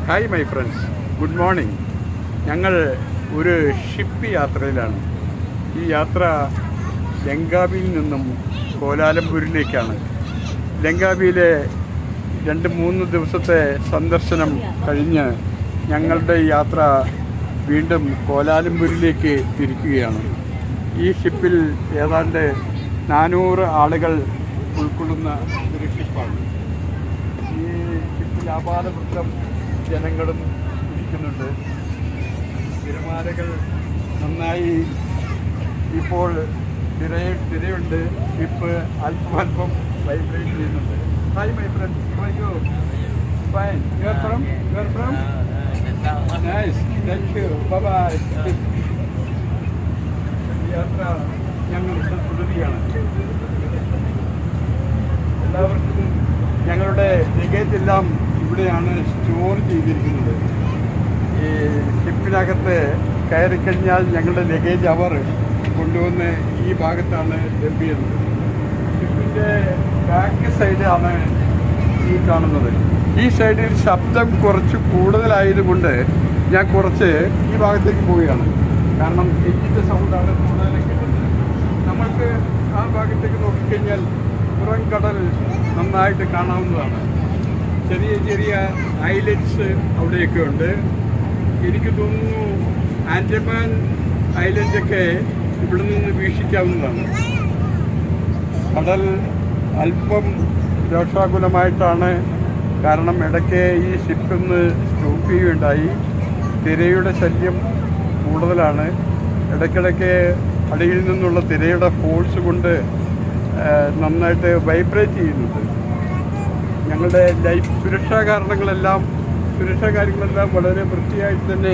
Hi my friends, good morning. ഞങ്ങൾ ഒരു ship യാത്രയിലാണ്. ഈ യാത്ര ലങ്കാവിയിൽ നിന്നും കോലാലംപൂരിലേക്കാണ്. ലങ്കാവിയിലെ 2-3 ദിവസത്തെ സന്ദർശനം കഴിഞ്ഞ് ഞങ്ങളുടെ യാത്ര വീണ്ടും കോലാലംപൂരിലേക്ക് തിരിക്കുകയാണ്. ഈ ഷിപ്പിൽ ഏതാണ്ട് 400 ആളുകൾ ഉൾക്കൊള്ളുന്ന ഒരു ഷിപ്പാണ്. ഈ ഷിപ്പിൽ ആപാദവൃത്തം ജനങ്ങളും ഇരിക്കുന്നുണ്ട്. തിരമാലകൾ നന്നായി ഇപ്പോൾ തിരയുണ്ട്. ഷിപ്പ് അല്പം വൈബ്രേറ്റ് ചെയ്യുന്നുണ്ട്. Hi my friend, fine. You are from? Nice, thank you, bye. യാത്ര ഞങ്ങൾ തുടരുകയാണ്. എല്ലാവർക്കും ഞങ്ങളുടെ ലഗേജ് എല്ലാം ഇവിടെയാണ് സ്റ്റോർ ചെയ്തിരിക്കുന്നത്. ഈ ഷിപ്പിനകത്ത് കയറിക്കഴിഞ്ഞാൽ ഞങ്ങളുടെ ലഗേജ് അവർ കൊണ്ടുവന്ന് ഈ ഭാഗത്താണ് ഡംപ് ചെയ്യുന്നത്. ഷിപ്പിൻ്റെ ബാക്ക് സൈഡാണ് ഈ കാണുന്നത്. ഈ സൈഡിൽ ശബ്ദം കുറച്ച് കൂടുതലായതുകൊണ്ട് ഞാൻ കുറച്ച് ഈ ഭാഗത്തേക്ക് പോവുകയാണ്. കാരണം എഞ്ചിൻ്റെ സൗണ്ടാണ് കൂടുതലായി കിട്ടുന്നത്. നമ്മൾക്ക് ആ ഭാഗത്തേക്ക് നോക്കിക്കഴിഞ്ഞാൽ പുറം കടൽ നന്നായിട്ട് കാണാവുന്നതാണ്. ചെറിയ ചെറിയ ഐലൻഡ്സ് അവിടെയൊക്കെ ഉണ്ട്. എനിക്ക് തോന്നുന്നു ആൻഡമാൻ ഐലൻഡൊക്കെ ഇവിടെ നിന്ന് വീക്ഷിക്കാവുന്നതാണ്. കടൽ അല്പം രോഷാകുലമായിട്ടാണ്. കാരണം ഇടയ്ക്ക് ഈ ഷിപ്പൊന്ന് സ്റ്റോപ്പ് ചെയ്യുകയുണ്ടായി. തിരയുടെ ശല്യം കൂടുതലാണ്. ഇടയ്ക്കിടയ്ക്ക് അടിയിൽ നിന്നുള്ള തിരയുടെ ഫോഴ്സ് കൊണ്ട് നന്നായിട്ട് വൈബ്രേറ്റ് ചെയ്യുന്നുണ്ട്. ഞങ്ങളുടെ ലൈഫ് സുരക്ഷാ കാര്യങ്ങളെല്ലാം വളരെ വൃത്തിയായിട്ട് തന്നെ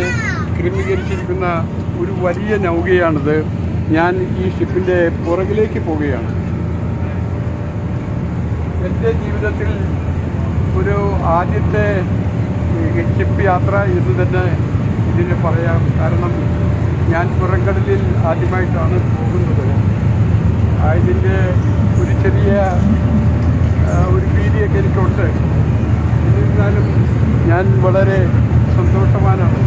ക്രമീകരിച്ചിരിക്കുന്ന ഒരു വലിയ നൗകയാണിത്. ഞാൻ ഈ ഷിപ്പിൻ്റെ പുറകിലേക്ക് പോവുകയാണ്. എൻ്റെ ജീവിതത്തിൽ ഒരു ആദ്യത്തെ ഷിപ്പ് യാത്ര എന്ന് തന്നെ ഇതിന് പറയാം. കാരണം ഞാൻ പുറംകടലിൽ ആദ്യമായിട്ടാണ് പോകുന്നത്. ഇതിൻ്റെ ഒരു ചെറിയ ഒരു ഭീതിയൊക്കെ എനിക്കുണ്ട്. എന്നിരുന്നാലും ഞാൻ വളരെ സന്തോഷവാനാണ്.